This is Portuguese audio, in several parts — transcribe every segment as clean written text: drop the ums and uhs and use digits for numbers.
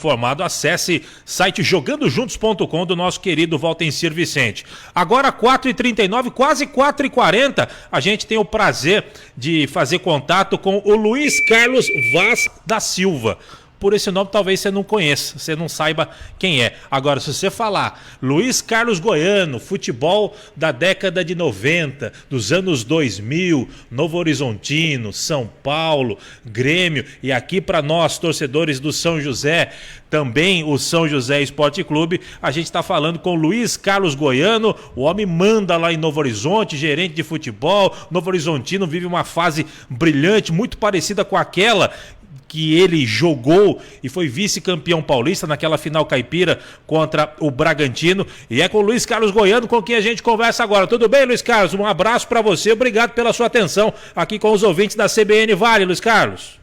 Formado, acesse site jogandojuntos.com do nosso querido Valtencir Vicente. Agora 4h39, quase 4h40, a gente tem o prazer de fazer contato com o Luiz Carlos Vaz da Silva. Por esse nome talvez você não conheça, você não saiba quem é. Agora, se você falar Luiz Carlos Goiano, futebol da década de 90, dos anos 2000, Novo Horizontino, São Paulo, Grêmio, e aqui para nós, torcedores do São José, também o São José Esporte Clube, a gente está falando com Luiz Carlos Goiano, o homem manda lá em Novo Horizonte, gerente de futebol. Novo Horizontino vive uma fase brilhante, muito parecida com aquela que ele jogou e foi vice-campeão paulista naquela final caipira contra o Bragantino. E é com o Luiz Carlos Goiano com quem a gente conversa agora. Tudo bem, Luiz Carlos? Um abraço para você, obrigado pela sua atenção aqui com os ouvintes da CBN Vale, Luiz Carlos.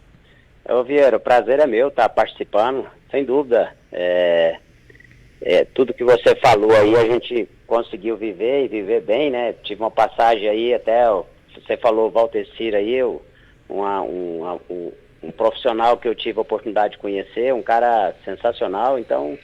Ô Vieira, o prazer é meu estar participando, sem dúvida. Tudo que você falou aí a gente conseguiu viver e viver bem, né? Tive uma passagem aí até, você falou Valtencir aí, um profissional que eu tive a oportunidade de conhecer, um cara sensacional, então,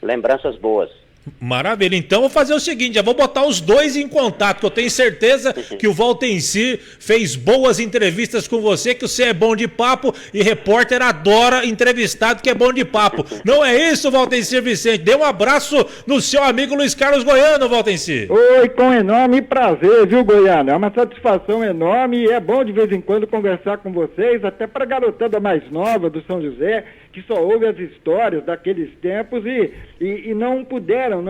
lembranças boas. Maravilha, então vou fazer o seguinte, já vou botar os dois em contato, que eu tenho certeza que o Valtencir fez boas entrevistas com você, que você é bom de papo e repórter adora entrevistado que é bom de papo. Não é isso, Valtencir Vicente? Dê um abraço no seu amigo Luiz Carlos Goiano, Valtencir. Oi, com enorme prazer, viu, Goiano? É uma satisfação enorme e é bom de vez em quando conversar com vocês, até para a garotada mais nova do São José, que só ouve as histórias daqueles tempos e não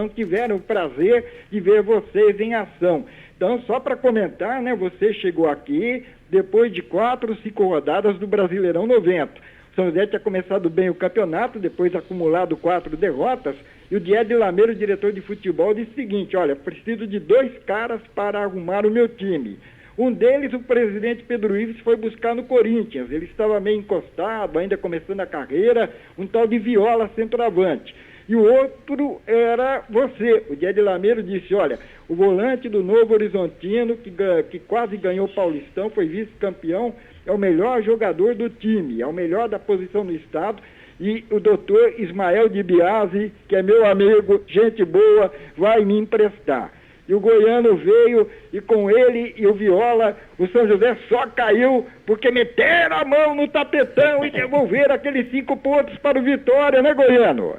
tiveram o prazer de ver vocês em ação. Então, só para comentar, né, você chegou aqui depois de 4 ou 5 rodadas do Brasileirão 90. O São José tinha começado bem o campeonato, depois acumulado 4 derrotas, e o Diego de Lameiro, diretor de futebol, disse o seguinte: olha, preciso de 2 caras para arrumar o meu time. Um deles, o presidente Pedro Ives, foi buscar no Corinthians. Ele estava meio encostado, ainda começando a carreira, um tal de Viola, centroavante. E o outro era você. O Diego de Lameiro disse: olha, o volante do Novo Horizontino, que quase ganhou o Paulistão, foi vice-campeão, é o melhor jogador do time, é o melhor da posição no estado. E o doutor Ismael de Biasi, que é meu amigo, gente boa, vai me emprestar. E o Goiano veio, e com ele e o Viola, o São José só caiu porque meteram a mão no tapetão e devolveram aqueles 5 pontos para o Vitória, né, Goiano?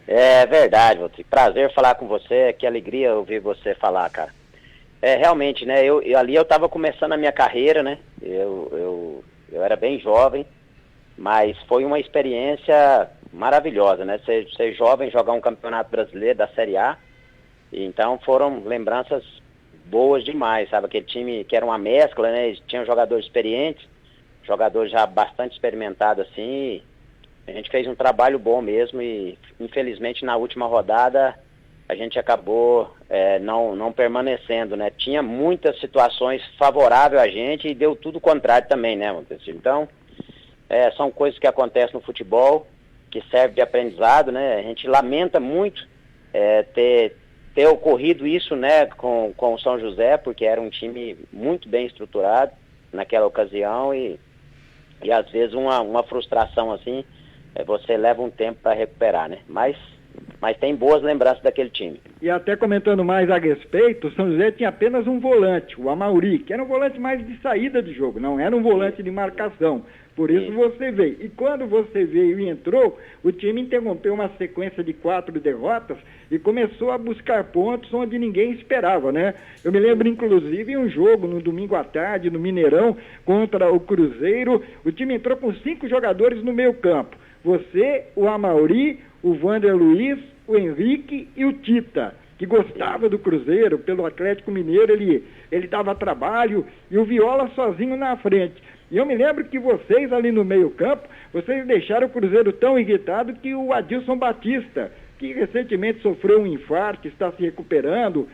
É verdade, Valtencir. Prazer falar com você, que alegria ouvir você falar, cara. Realmente, né, ali eu estava começando a minha carreira, né, eu era bem jovem, mas foi uma experiência maravilhosa, né, ser jovem, jogar um campeonato brasileiro da Série A. Então foram lembranças boas demais, sabe? Aquele time que era uma mescla, né? Tinha jogadores experientes, jogadores já bastante experimentados assim. A gente fez um trabalho bom mesmo e infelizmente na última rodada a gente acabou não permanecendo, né? Tinha muitas situações favoráveis a gente e deu tudo o contrário também, né, Valtencir? Então, são coisas que acontecem no futebol, que servem de aprendizado, né? A gente lamenta muito ter ocorrido isso, né, com o São José, porque era um time muito bem estruturado naquela ocasião e às vezes uma frustração assim, você leva um tempo para recuperar, né? Mas tem boas lembranças daquele time. E até comentando mais a respeito, o São José tinha apenas um volante, o Amauri, que era um volante mais de saída de jogo, não era um volante de marcação. Por isso você veio. E quando você veio e entrou, o time interrompeu uma sequência de 4 derrotas e começou a buscar pontos onde ninguém esperava, né? Eu me lembro, inclusive, em um jogo no domingo à tarde, no Mineirão, contra o Cruzeiro, o time entrou com 5 jogadores no meio campo. Você, o Amauri, o Wander Luiz, o Henrique e o Tita, que gostava do Cruzeiro, pelo Atlético Mineiro, ele dava trabalho, e o Viola sozinho na frente. E eu me lembro que vocês ali no meio campo, vocês deixaram o Cruzeiro tão irritado que o Adilson Batista, que recentemente sofreu um infarto, está se recuperando,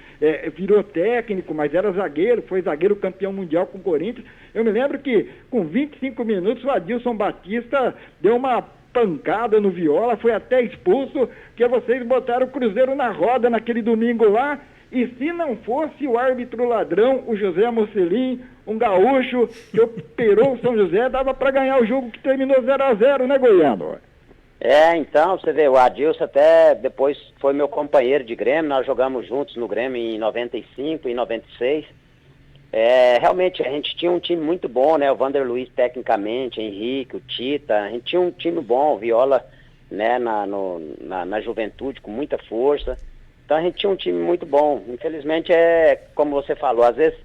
virou técnico, mas era zagueiro, foi zagueiro campeão mundial com o Corinthians. Eu me lembro que com 25 minutos o Adilson Batista deu uma pancada no Viola, foi até expulso, porque vocês botaram o Cruzeiro na roda naquele domingo lá. E se não fosse o árbitro ladrão, o José Mocelin, um gaúcho que operou o São José, dava para ganhar o jogo que terminou 0-0, né, Goiano? Então, você vê, o Adilson até depois foi meu companheiro de Grêmio, nós jogamos juntos no Grêmio em 95 e 96. Realmente, a gente tinha um time muito bom, né? O Vander Luiz tecnicamente, Henrique, o Tita, a gente tinha um time bom, o Viola, né, na juventude, com muita força. Então a gente tinha um time muito bom. Infelizmente, como você falou, às vezes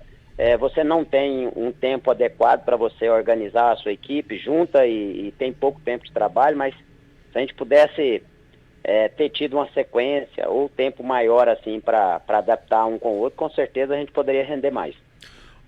você não tem um tempo adequado para você organizar a sua equipe, junta e tem pouco tempo de trabalho, mas se a gente pudesse ter tido uma sequência ou tempo maior assim para adaptar um com o outro, com certeza a gente poderia render mais.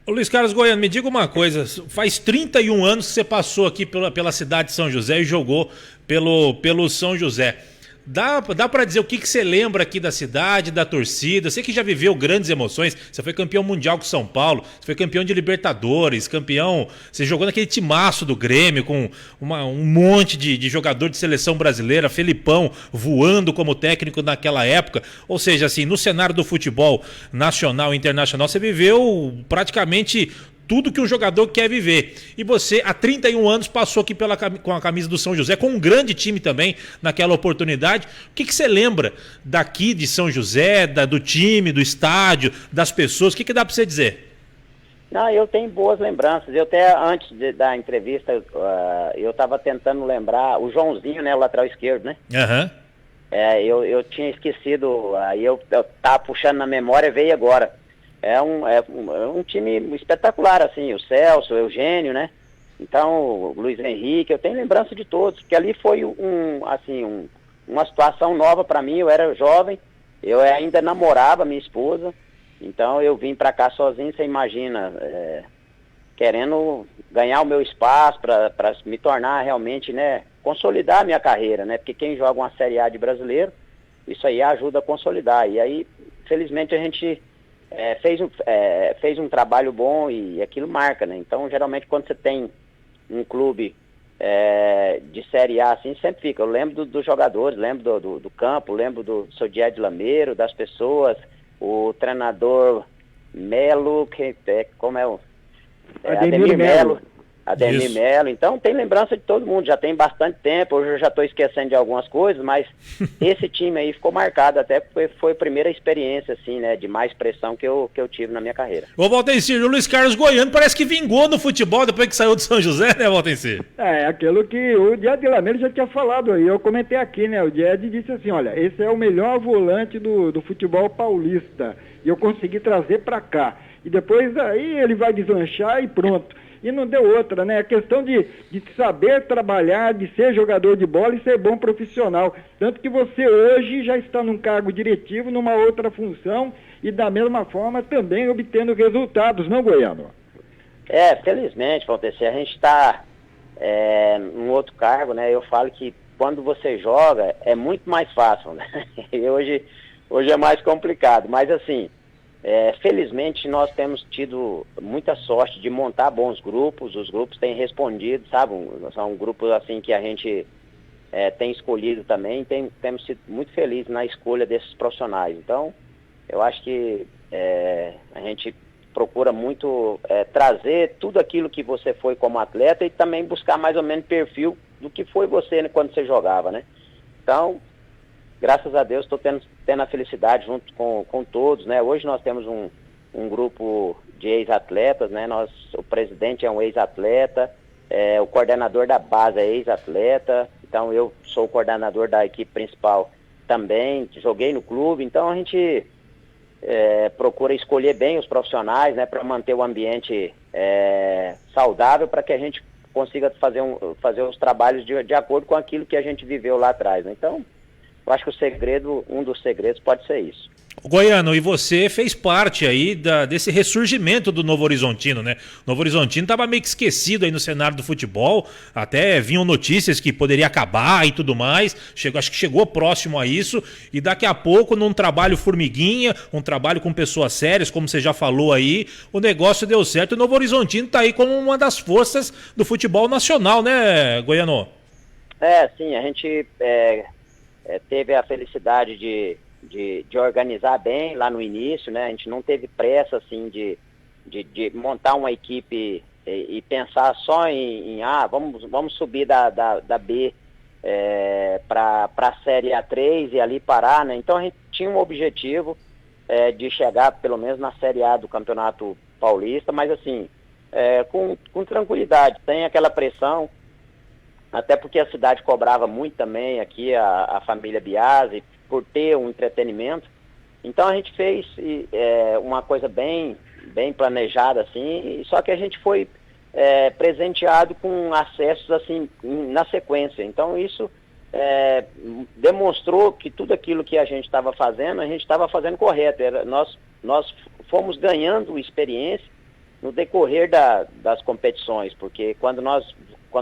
Ô Luiz Carlos Goiano, me diga uma coisa, faz 31 anos que você passou aqui pela cidade de São José e jogou pelo São José. Dá para dizer o que você lembra aqui da cidade, da torcida? Você que já viveu grandes emoções, você foi campeão mundial com São Paulo, você foi campeão de Libertadores, você jogou naquele timaço do Grêmio com um monte de jogador de seleção brasileira, Felipão voando como técnico naquela época. Ou seja, assim, no cenário do futebol nacional e internacional, você viveu praticamente tudo que um jogador quer viver. E você, há 31 anos, passou aqui com a camisa do São José, com um grande time também naquela oportunidade. O que você lembra daqui de São José, do time, do estádio, das pessoas? O que dá para você dizer? Não, eu tenho boas lembranças. Eu até, antes da entrevista, eu estava tentando lembrar o Joãozinho, né, o lateral esquerdo, né? Aham. Eu tinha esquecido, aí eu tava puxando na memória, veio agora. É um time espetacular, assim, o Celso, o Eugênio, né? Então, o Luiz Henrique, eu tenho lembrança de todos, porque ali foi uma situação nova para mim. Eu era jovem, eu ainda namorava minha esposa, então eu vim para cá sozinho, você imagina, querendo ganhar o meu espaço para me tornar realmente, né, consolidar a minha carreira, né? Porque quem joga uma Série A de brasileiro, isso aí ajuda a consolidar. E aí, felizmente, a gente fez um trabalho bom e aquilo marca, né? Então, geralmente, quando você tem um clube de Série A, assim, sempre fica. Eu lembro dos jogadores, lembro do campo, lembro do seu Diego de Lameiro, das pessoas, o treinador Melo, como é o... Ademir Melo. Ademir Melo. Então tem lembrança de todo mundo, já tem bastante tempo. Hoje eu já estou esquecendo de algumas coisas, mas esse time aí ficou marcado, até porque foi a primeira experiência, assim, né, de mais pressão que eu tive na minha carreira. Ô Valtencir, o Luiz Carlos Goiano parece que vingou no futebol depois que saiu do São José, né, Valtencir? Aquilo que o Diego de Lameiro já tinha falado aí, eu comentei aqui, né, o Diego disse assim, olha, esse é o melhor volante do futebol paulista, e eu consegui trazer para cá, e depois aí ele vai deslanchar e pronto. E não deu outra, né? A questão de saber trabalhar, de ser jogador de bola e ser bom profissional. Tanto que você hoje já está num cargo diretivo, numa outra função, e da mesma forma também obtendo resultados, não, Goiano? Felizmente, Valtencir, a gente está num outro cargo, né? Eu falo que quando você joga é muito mais fácil, né? E hoje é mais complicado, mas assim... felizmente nós temos tido muita sorte de montar bons grupos, os grupos têm respondido, sabe, são grupos assim que a gente tem escolhido também, temos sido muito felizes na escolha desses profissionais. Então eu acho que a gente procura muito trazer tudo aquilo que você foi como atleta e também buscar mais ou menos perfil do que foi você, né, quando você jogava, né? Então, graças a Deus, estou tendo a felicidade junto com todos, né? Hoje nós temos um grupo de ex-atletas, né? O presidente é um ex-atleta, o coordenador da base é ex-atleta, então eu sou o coordenador da equipe principal também, joguei no clube, então a gente procura escolher bem os profissionais, né? Para manter o ambiente saudável, para que a gente consiga fazer os trabalhos de acordo com aquilo que a gente viveu lá atrás, né? Então, eu acho que um dos segredos pode ser isso. Goiano, e você fez parte aí desse ressurgimento do Novo Horizontino, né? O Novo Horizontino estava meio que esquecido aí no cenário do futebol, até vinham notícias que poderia acabar e tudo mais, acho que chegou próximo a isso, e daqui a pouco, num trabalho formiguinha, um trabalho com pessoas sérias, como você já falou aí, o negócio deu certo e o Novo Horizontino está aí como uma das forças do futebol nacional, né, Goiano? Sim, a gente teve a felicidade de organizar bem lá no início, né? A gente não teve pressa, assim, de montar uma equipe e pensar só vamos subir da B para a Série A3 e ali parar, né? Então a gente tinha um objetivo de chegar pelo menos na Série A do Campeonato Paulista, mas assim, com tranquilidade, tem aquela pressão, até porque a cidade cobrava muito também aqui, a família Biasi, por ter um entretenimento. Então a gente fez uma coisa bem planejada, assim, só que a gente foi presenteado com acessos assim na sequência. Então isso demonstrou que tudo aquilo que a gente estava fazendo correto. Nós fomos ganhando experiência no decorrer das competições, porque quando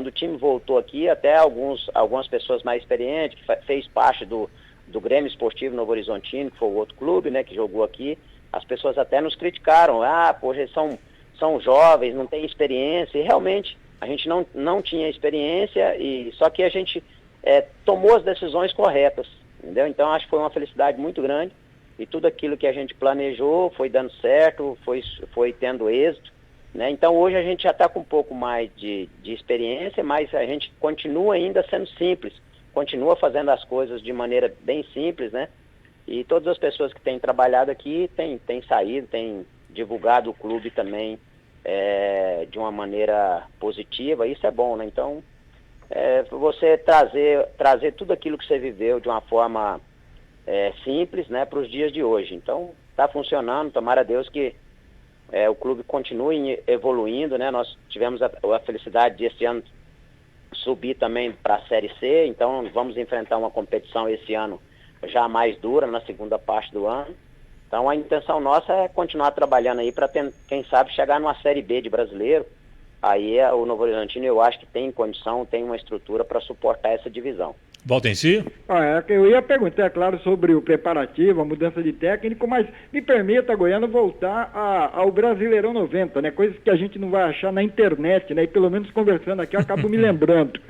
o time voltou aqui, até algumas pessoas mais experientes, que fez parte do Grêmio Esportivo Novo Horizontino, que foi o outro clube, né, que jogou aqui, as pessoas até nos criticaram, poxa, eles são jovens, não têm experiência, e realmente a gente não tinha experiência, só que a gente tomou as decisões corretas, entendeu? Então acho que foi uma felicidade muito grande, e tudo aquilo que a gente planejou foi dando certo, foi tendo êxito, né? Então hoje a gente já está com um pouco mais de experiência, mas a gente continua ainda sendo simples, continua fazendo as coisas de maneira bem simples, né? E todas as pessoas que têm trabalhado aqui têm saído, têm divulgado o clube também de uma maneira positiva, isso é bom, né? Então, você trazer tudo aquilo que você viveu de uma forma simples, né, para os dias de hoje. Então, está funcionando, tomara a Deus que o clube continue evoluindo, né? Nós tivemos a felicidade de esse ano subir também para a Série C, então vamos enfrentar uma competição esse ano já mais dura, na segunda parte do ano. Então a intenção nossa é continuar trabalhando aí para, quem sabe, chegar numa Série B de brasileiro. Aí o Novo Horizontino, eu acho que tem condição, tem uma estrutura para suportar essa divisão. Valdenci? Eu ia perguntar, claro, sobre o preparativo, a mudança de técnico, mas me permita, Goiano, voltar ao Brasileirão 90, né? Coisas que a gente não vai achar na internet, né? E pelo menos conversando aqui eu acabo me lembrando.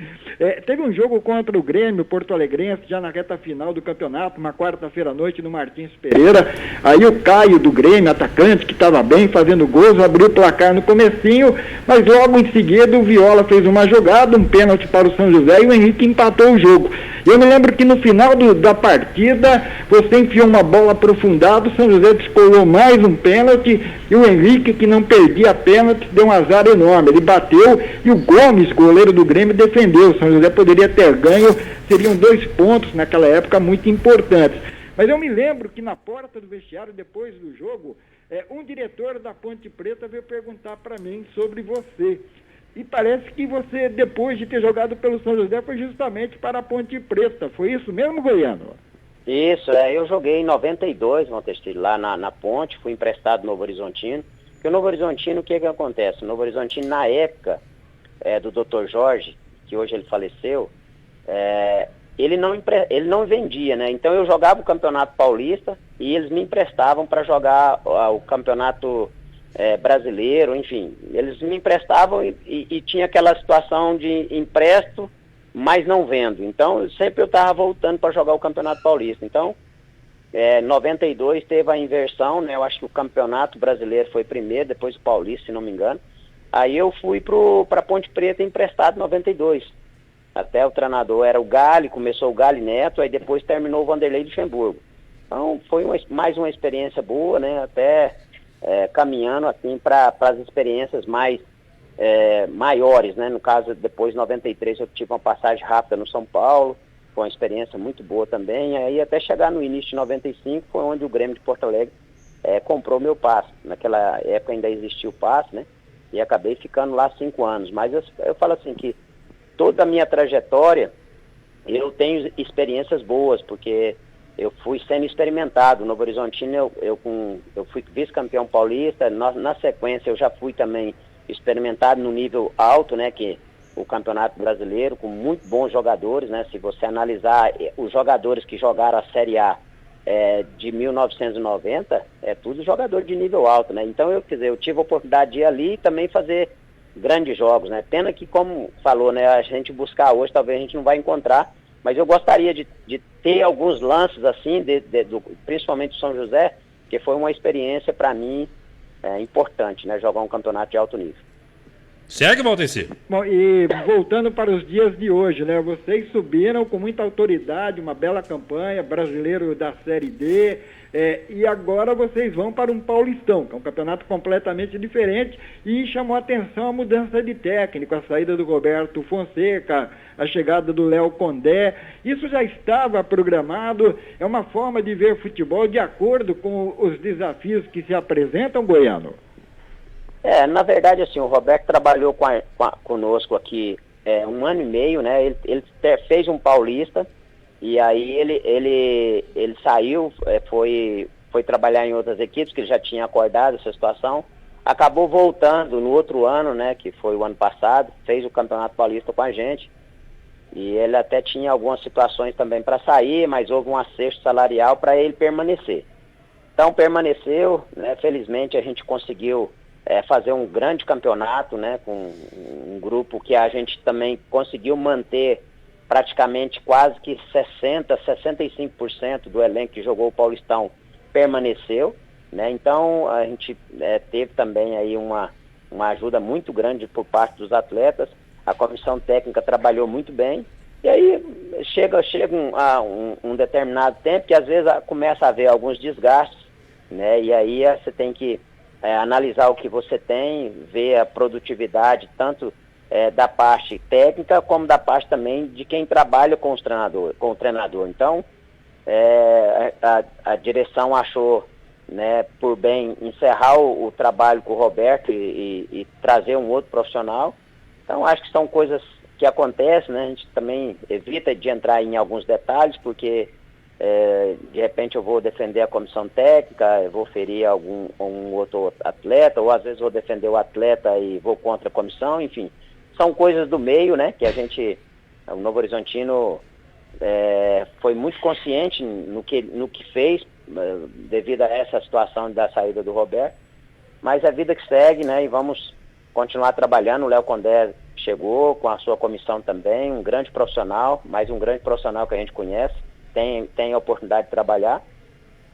Teve um jogo contra o Grêmio Porto Alegrense, já na reta final do campeonato, uma quarta-feira à noite no Martins Pereira. Aí o Caio do Grêmio, atacante, que estava bem, fazendo gols, abriu o placar no comecinho, mas logo em seguida o Viola fez uma jogada, um pênalti para o São José e o Henrique empatou o jogo. Eu me lembro que no final da partida, você enfiou uma bola aprofundada, o São José descolou mais um pênalti, e o Henrique, que não perdia pênalti, deu um azar enorme. Ele bateu e o Gomes, goleiro do Grêmio, defendeu. O São José poderia ter ganho, seriam 2 pontos naquela época muito importantes. Mas eu me lembro que na porta do vestiário, depois do jogo, um diretor da Ponte Preta veio perguntar para mim sobre você. E parece que você, depois de ter jogado pelo São José, foi justamente para a Ponte Preta. Foi isso mesmo, Goiano? Isso, eu joguei em 92, Montestilho, lá na Ponte, fui emprestado no Novo Horizontino. Porque o Novo Horizontino, o que acontece? O Novo Horizontino, na época do Dr. Jorge, que hoje ele faleceu, ele não vendia, né? Então eu jogava o Campeonato Paulista e eles me emprestavam para jogar o Campeonato brasileiro, enfim, eles me emprestavam e tinha aquela situação de empresto, mas não vendo. Então, sempre eu estava voltando para jogar o Campeonato Paulista. Então, 92 teve a inversão, né? Eu acho que o Campeonato Brasileiro foi primeiro, depois o Paulista, se não me engano. Aí eu fui para Ponte Preta emprestado em 92. Até o treinador era o Gali, começou o Gali Neto, aí depois terminou o Vanderlei Luxemburgo. Então, foi mais uma experiência boa, né? Até caminhando assim para as experiências maiores, né? No caso, depois de 93 eu tive uma passagem rápida no São Paulo, foi uma experiência muito boa também, aí até chegar no início de 95 foi onde o Grêmio de Porto Alegre comprou meu passe. Naquela época ainda existia o passe, né? E acabei ficando lá 5 anos, mas eu falo assim que toda a minha trajetória eu tenho experiências boas, porque eu fui sendo experimentado. No Novo Horizontino eu fui vice-campeão paulista, na sequência eu já fui também experimentado no nível alto, né, que o Campeonato Brasileiro, com muito bons jogadores, né? Se você analisar os jogadores que jogaram a Série A de 1990, tudo jogador de nível alto, né? Então eu tive a oportunidade de ir ali e também fazer grandes jogos, né? Pena que, como falou, né, a gente buscar hoje, talvez a gente não vai encontrar, mas eu gostaria de ter alguns lances assim, principalmente do São José, que foi uma experiência para mim importante, né? Jogar um campeonato de alto nível. Segue, Valteci. Bom, e voltando para os dias de hoje, né? Vocês subiram com muita autoridade, uma bela campanha, brasileiro da Série D, e agora vocês vão para um Paulistão, que é um campeonato completamente diferente, e chamou a atenção a mudança de técnico, a saída do Roberto Fonseca, a chegada do Léo Condé. Isso já estava programado, é uma forma de ver futebol de acordo com os desafios que se apresentam, Goiano? Na verdade, assim, o Roberto trabalhou conosco aqui 1 ano e meio, né? Ele fez um Paulista e aí ele saiu, foi trabalhar em outras equipes, que ele já tinha acordado essa situação. Acabou voltando no outro ano, né? Que foi o ano passado, fez o Campeonato Paulista com a gente. E ele até tinha algumas situações também para sair, mas houve um acerto salarial para ele permanecer. Então permaneceu, né? Felizmente a gente conseguiu fazer um grande campeonato, né, com um grupo que a gente também conseguiu manter praticamente quase que 65% do elenco que jogou o Paulistão permaneceu, né? Então a gente teve também aí uma ajuda muito grande por parte dos atletas, a comissão técnica trabalhou muito bem, e aí chega um determinado tempo que às vezes começa a haver alguns desgastes, né? E aí você tem que analisar o que você tem, ver a produtividade tanto da parte técnica como da parte também de quem trabalha com o treinador. Então, a direção achou, né, por bem encerrar o trabalho com o Roberto e trazer um outro profissional. Então, acho que são coisas que acontecem, né? A gente também evita de entrar em alguns detalhes, porque de repente eu vou defender a comissão técnica, eu vou ferir um outro atleta, ou às vezes vou defender o atleta e vou contra a comissão, enfim. São coisas do meio, né, que o Novo Horizontino foi muito consciente no que fez, devido a essa situação da saída do Roberto, mas a vida que segue, né, e vamos continuar trabalhando. O Léo Condé chegou com a sua comissão também, um grande profissional, mais um grande profissional que a gente conhece, tem a oportunidade de trabalhar,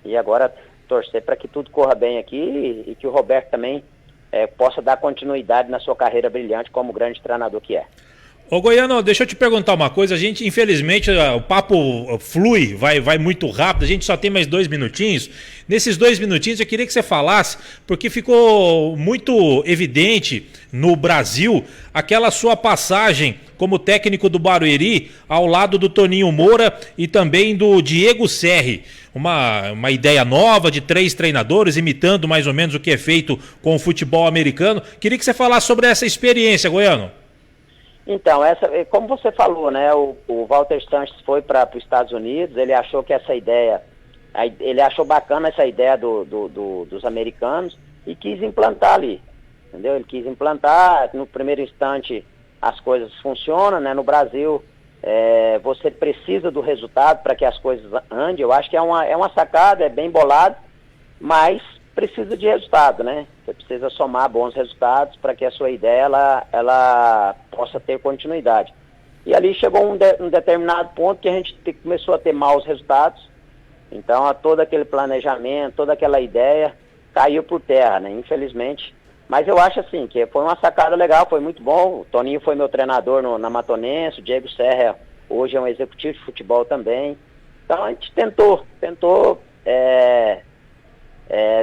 e agora torcer para que tudo corra bem aqui e que o Roberto também possa dar continuidade na sua carreira brilhante como grande treinador que é. Ô Goiano, deixa eu te perguntar uma coisa, a gente, infelizmente, o papo flui, vai muito rápido, a gente só tem mais 2 minutinhos. Nesses 2 minutinhos eu queria que você falasse, porque ficou muito evidente no Brasil aquela sua passagem como técnico do Barueri ao lado do Toninho Moura e também do Diego Serri. Uma ideia nova de 3 treinadores, imitando mais ou menos o que é feito com o futebol americano. Queria que você falasse sobre essa experiência, Goiano. Então, como você falou, né, o Walter Sanches foi para os Estados Unidos, ele achou que ele achou bacana essa ideia dos americanos e quis implantar ali, entendeu? Ele quis implantar, no primeiro instante as coisas funcionam, né? No Brasil você precisa do resultado para que as coisas andem. Eu acho que é uma sacada, é bem bolado, mas precisa de resultado, né? Você precisa somar bons resultados para que a sua ideia ela possa ter continuidade. E ali chegou um determinado ponto que a gente começou a ter maus resultados. Então todo aquele planejamento, toda aquela ideia caiu por terra, né? Infelizmente. Mas eu acho assim que foi uma sacada legal, foi muito bom. O Toninho foi meu treinador na Matonense, o Diego Serra hoje é um executivo de futebol também. Então a gente tentou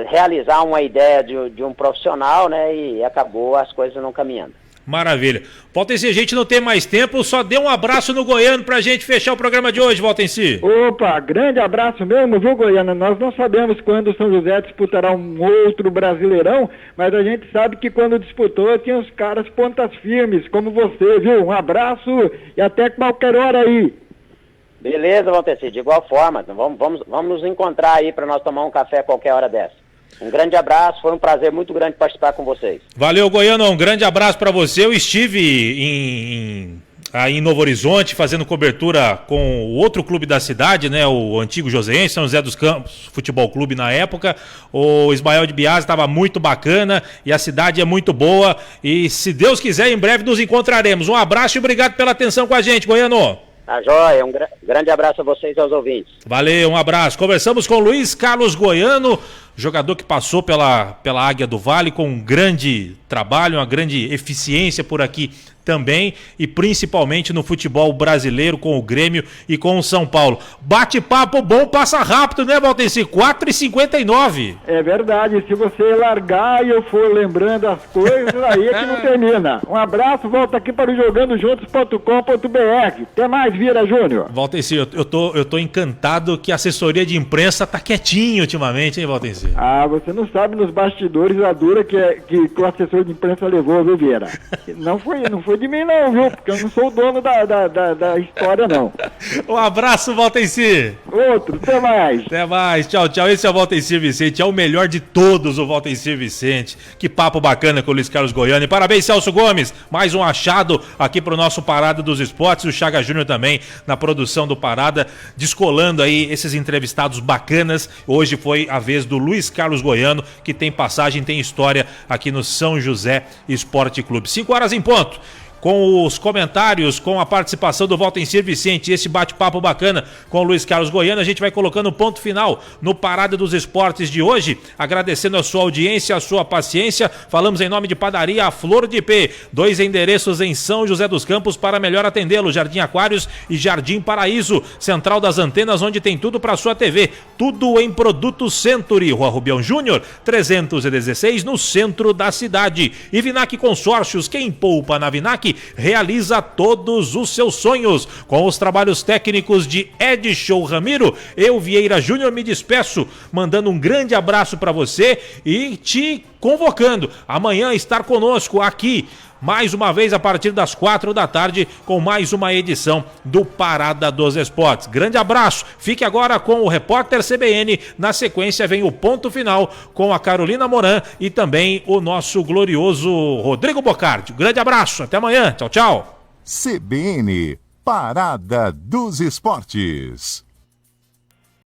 realizar uma ideia de um profissional, né? E acabou as coisas não caminhando. Maravilha. Valtenci, a gente não tem mais tempo, só dê um abraço no Goiano pra gente fechar o programa de hoje, Valtenci. Opa, grande abraço mesmo, viu, Goiano? Nós não sabemos quando o São José disputará um outro Brasileirão, mas a gente sabe que quando disputou tinha os caras pontas firmes, como você, viu? Um abraço e até qualquer hora aí. Beleza, Valtenci, de igual forma. Vamos nos encontrar aí para nós tomar um café a qualquer hora dessa. Um grande abraço, foi um prazer muito grande participar com vocês. Valeu, Goiano, um grande abraço para você. Eu estive em Novo Horizonte fazendo cobertura com o outro clube da cidade, né, o antigo Joseense, São José dos Campos Futebol Clube na época. O Ismael de Biase estava muito bacana e a cidade é muito boa. E se Deus quiser, em breve nos encontraremos. Um abraço e obrigado pela atenção com a gente, Goiano. Tá joia, um grande abraço a vocês e aos ouvintes. Valeu, um abraço. Conversamos com Luiz Carlos Goiano, jogador que passou pela Águia do Vale com um grande trabalho, uma grande eficiência por aqui também, e principalmente no futebol brasileiro com o Grêmio e com o São Paulo. Bate-papo bom, passa rápido, né, Valtenci? 4h59. É verdade, se você largar e eu for lembrando as coisas, aí é que não termina. Um abraço, volta aqui para o jogandojuntos.com.br. Até mais, Vira Júnior. Valtenci, eu tô encantado que a assessoria de imprensa tá quietinho ultimamente, hein, Valtenci? Ah, você não sabe nos bastidores a dura que o assessor de imprensa levou, viu, Vieira? Não foi de mim não, viu? Porque eu não sou o dono da história, não. Um abraço, Valtenci. Outro, até mais. Até mais, tchau, tchau. Esse é o Valtenci Vicente, é o melhor de todos, o Valtenci Vicente. Que papo bacana com o Luiz Carlos Goiano. E parabéns, Celso Gomes. Mais um achado aqui pro nosso Parada dos Esportes. O Chaga Júnior também na produção do Parada, descolando aí esses entrevistados bacanas. Hoje foi a vez do Luiz Carlos Goiano, que tem passagem, tem história aqui no São José Esporte Clube. 5h em ponto. Com os comentários, com a participação do Valtenci Vicente, esse bate-papo bacana com o Luiz Carlos Goiano, a gente vai colocando ponto final no Parada dos Esportes de hoje, agradecendo a sua audiência, a sua paciência. Falamos em nome de Padaria A Flor de P, 2 endereços em São José dos Campos para melhor atendê-lo, Jardim Aquários e Jardim Paraíso, Central das Antenas, onde tem tudo para sua TV, tudo em produtos Century, Rua Rubião Júnior, 316, no centro da cidade. E Vinac Consórcios, quem poupa na Vinac realiza todos os seus sonhos. Com os trabalhos técnicos de Ed Show Ramiro, eu, Vieira Júnior, me despeço, mandando um grande abraço para você e te convocando amanhã a estar conosco aqui, mais uma vez a partir das 4h com mais uma edição do Parada dos Esportes. Grande abraço, fique agora com o repórter CBN, na sequência vem o ponto final com a Carolina Moran e também o nosso glorioso Rodrigo Bocardi. Grande abraço, até amanhã, tchau, tchau. CBN, Parada dos Esportes.